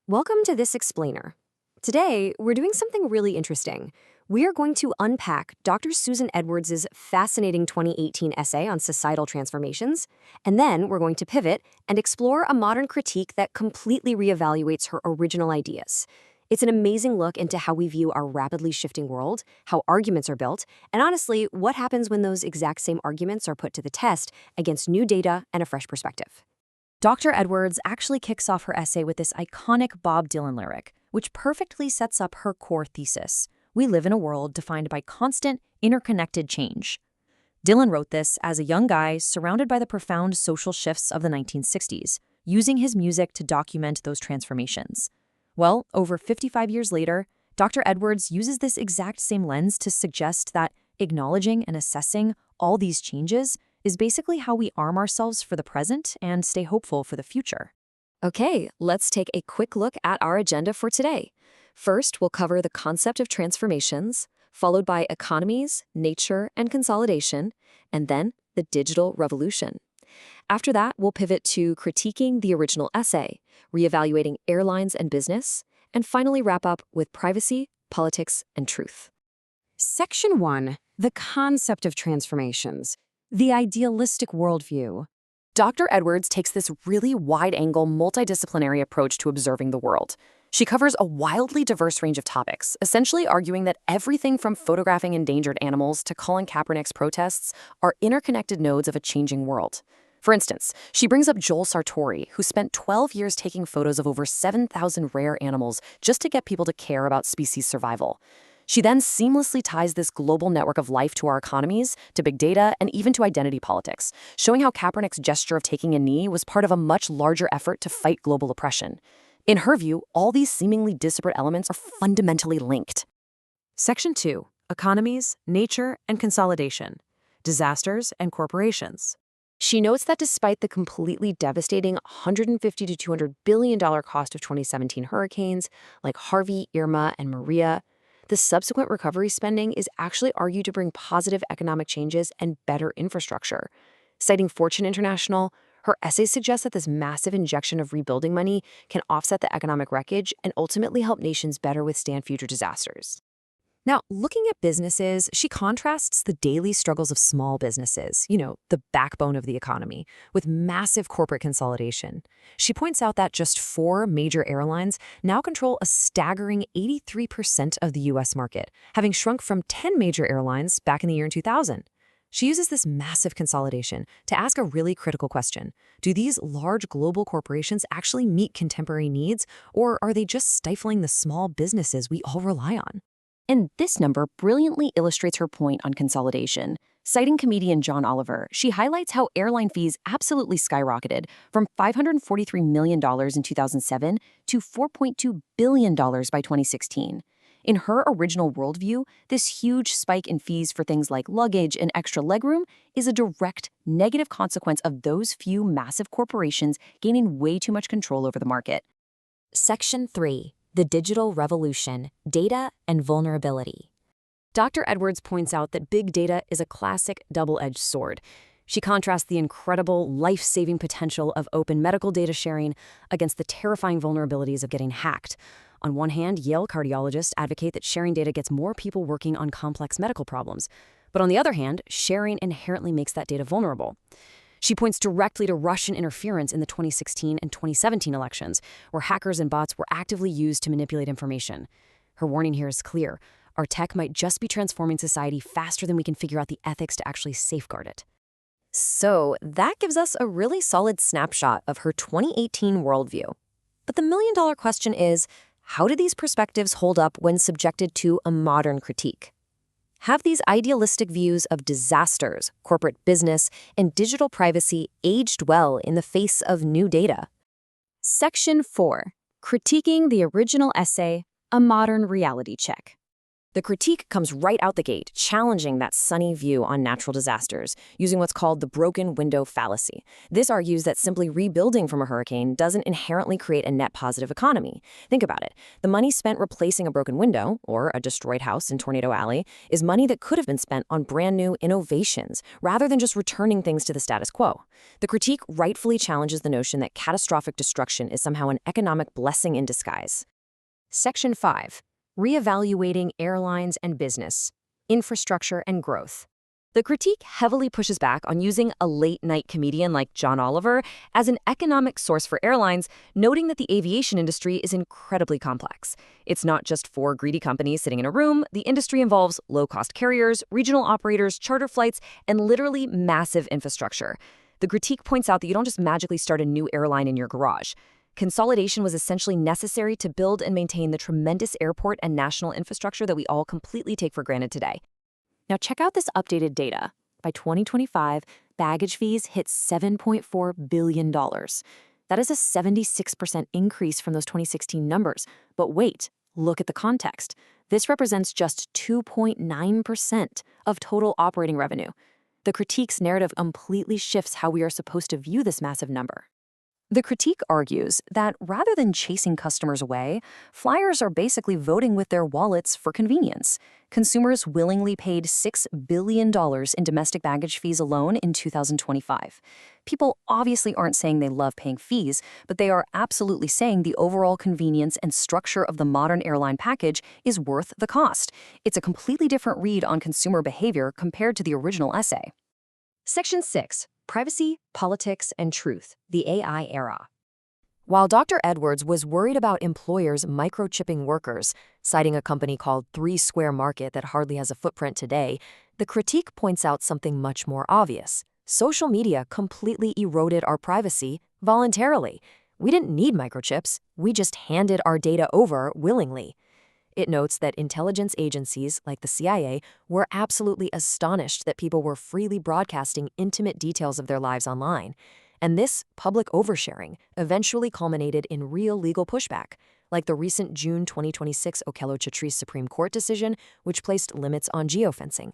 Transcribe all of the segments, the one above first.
Welcome to This Explainer. Today, we're doing something really interesting. We are going to unpack Dr. Susan Edwards' fascinating 2018 essay on societal transformations, and then we're going to pivot and explore a modern critique that completely reevaluates her original ideas. It's an amazing look into how we view our rapidly shifting world, how arguments are built, and honestly, what happens when those exact same arguments are put to the test against new data and a fresh perspective. Dr. Edwards actually kicks off her essay with this iconic Bob Dylan lyric, which perfectly sets up her core thesis. We live in a world defined by constant, interconnected change. Dylan wrote this as a young guy surrounded by the profound social shifts of the 1960s, using his music to document those transformations. Well, over 55 years later, Dr. Edwards uses this exact same lens to suggest that acknowledging and assessing all these changes is basically how we arm ourselves for the present and stay hopeful for the future. Okay, let's take a quick look at our agenda for today. First, we'll cover the concept of transformations, followed by economies, nature, and consolidation, and then the digital revolution. After that, we'll pivot to critiquing the original essay, reevaluating airlines and business, and finally wrap up with privacy, politics, and truth. Section 1. The concept of transformations. The idealistic worldview. Dr. Edwards takes this really wide-angle, multidisciplinary approach to observing the world. She covers a wildly diverse range of topics, essentially arguing that everything from photographing endangered animals to Colin Kaepernick's protests are interconnected nodes of a changing world. For instance, she brings up Joel Sartori, who spent 12 years taking photos of over 7,000 rare animals just to get people to care about species survival. She then seamlessly ties this global network of life to our economies, to big data, and even to identity politics, showing how Kaepernick's gesture of taking a knee was part of a much larger effort to fight global oppression. In her view, all these seemingly disparate elements are fundamentally linked. Section 2. Economies, nature, and consolidation. Disasters and corporations. She notes that despite the completely devastating $150 to $200 billion cost of 2017 hurricanes like Harvey, Irma, and Maria, the subsequent recovery spending is actually argued to bring positive economic changes and better infrastructure. Citing Fortune International, her essay suggests that this massive injection of rebuilding money can offset the economic wreckage and ultimately help nations better withstand future disasters. Now, looking at businesses, she contrasts the daily struggles of small businesses, the backbone of the economy, with massive corporate consolidation. She points out that just 4 major airlines now control a staggering 83% of the U.S. market, having shrunk from 10 major airlines back in the year 2000. She uses this massive consolidation to ask a really critical question. Do these large global corporations actually meet contemporary needs, or are they just stifling the small businesses we all rely on? And this number brilliantly illustrates her point on consolidation. Citing comedian John Oliver, she highlights how airline fees absolutely skyrocketed from $543 million in 2007 to $4.2 billion by 2016. In her original worldview, this huge spike in fees for things like luggage and extra legroom is a direct negative consequence of those few massive corporations gaining way too much control over the market. Section 3. The digital revolution, data and vulnerability. Dr. Edwards points out that big data is a classic double-edged sword. She contrasts the incredible, life-saving potential of open medical data sharing against the terrifying vulnerabilities of getting hacked. On one hand, Yale cardiologists advocate that sharing data gets more people working on complex medical problems. But on the other hand, sharing inherently makes that data vulnerable. She points directly to Russian interference in the 2016 and 2017 elections, where hackers and bots were actively used to manipulate information. Her warning here is clear. Our tech might just be transforming society faster than we can figure out the ethics to actually safeguard it. So that gives us a really solid snapshot of her 2018 worldview. But the million-dollar question is, how do these perspectives hold up when subjected to a modern critique? Have these idealistic views of disasters, corporate business, and digital privacy aged well in the face of new data? Section 4. Critiquing the original essay, a modern reality check. The critique comes right out the gate, challenging that sunny view on natural disasters, using what's called the broken window fallacy. This argues that simply rebuilding from a hurricane doesn't inherently create a net positive economy. Think about it. The money spent replacing a broken window, or a destroyed house in Tornado Alley, is money that could have been spent on brand new innovations, rather than just returning things to the status quo. The critique rightfully challenges the notion that catastrophic destruction is somehow an economic blessing in disguise. Section 5. Reevaluating airlines and business, infrastructure and growth. The critique heavily pushes back on using a late-night comedian like John Oliver as an economic source for airlines, noting that the aviation industry is incredibly complex. It's not just four greedy companies sitting in a room. The industry involves low-cost carriers, regional operators, charter flights, and literally massive infrastructure. The critique points out that you don't just magically start a new airline in your garage. Consolidation was essentially necessary to build and maintain the tremendous airport and national infrastructure that we all completely take for granted today. Now check out this updated data. By 2025, baggage fees hit $7.4 billion. That is a 76% increase from those 2016 numbers. But wait, look at the context. This represents just 2.9% of total operating revenue. The critique's narrative completely shifts how we are supposed to view this massive number. The critique argues that rather than chasing customers away, flyers are basically voting with their wallets for convenience. Consumers willingly paid $6 billion in domestic baggage fees alone in 2025. People obviously aren't saying they love paying fees, but they are absolutely saying the overall convenience and structure of the modern airline package is worth the cost. It's a completely different read on consumer behavior compared to the original essay. Section 6. Privacy, Politics, and Truth, the AI Era. While Dr. Edwards was worried about employers microchipping workers, citing a company called 3 Square Market that hardly has a footprint today, the critique points out something much more obvious. Social media completely eroded our privacy voluntarily. We didn't need microchips, we just handed our data over willingly. It notes that intelligence agencies like the CIA were absolutely astonished that people were freely broadcasting intimate details of their lives online. And this public oversharing eventually culminated in real legal pushback, like the recent June 2026 Okello-Chatrice Supreme Court decision, which placed limits on geofencing.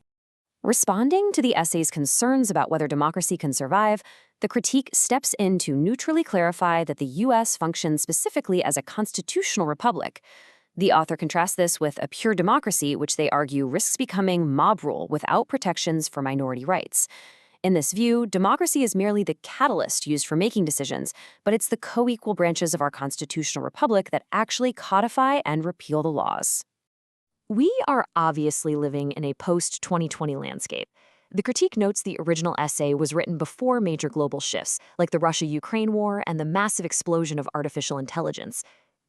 Responding to the essay's concerns about whether democracy can survive, the critique steps in to neutrally clarify that the U.S. functions specifically as a constitutional republic. The author contrasts this with a pure democracy, which they argue risks becoming mob rule without protections for minority rights. In this view, democracy is merely the catalyst used for making decisions, but it's the co-equal branches of our constitutional republic that actually codify and repeal the laws. We are obviously living in a post-2020 landscape. The critique notes the original essay was written before major global shifts, like the Russia-Ukraine war and the massive explosion of artificial intelligence.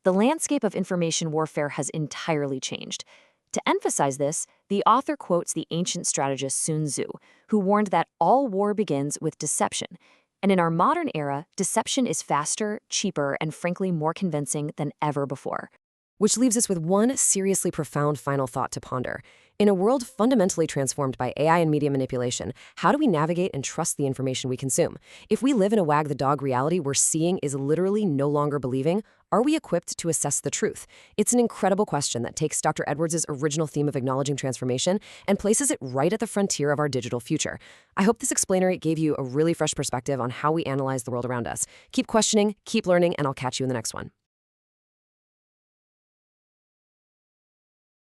The landscape of information warfare has entirely changed. To emphasize this, the author quotes the ancient strategist Sun Tzu, who warned that all war begins with deception. And in our modern era, deception is faster, cheaper, and frankly more convincing than ever before. Which leaves us with one seriously profound final thought to ponder. In a world fundamentally transformed by AI and media manipulation, how do we navigate and trust the information we consume? If we live in a wag-the-dog reality where seeing is literally no longer believing, are we equipped to assess the truth? It's an incredible question that takes Dr. Edwards' original theme of acknowledging transformation and places it right at the frontier of our digital future. I hope this explainer gave you a really fresh perspective on how we analyze the world around us. Keep questioning, keep learning, and I'll catch you in the next one.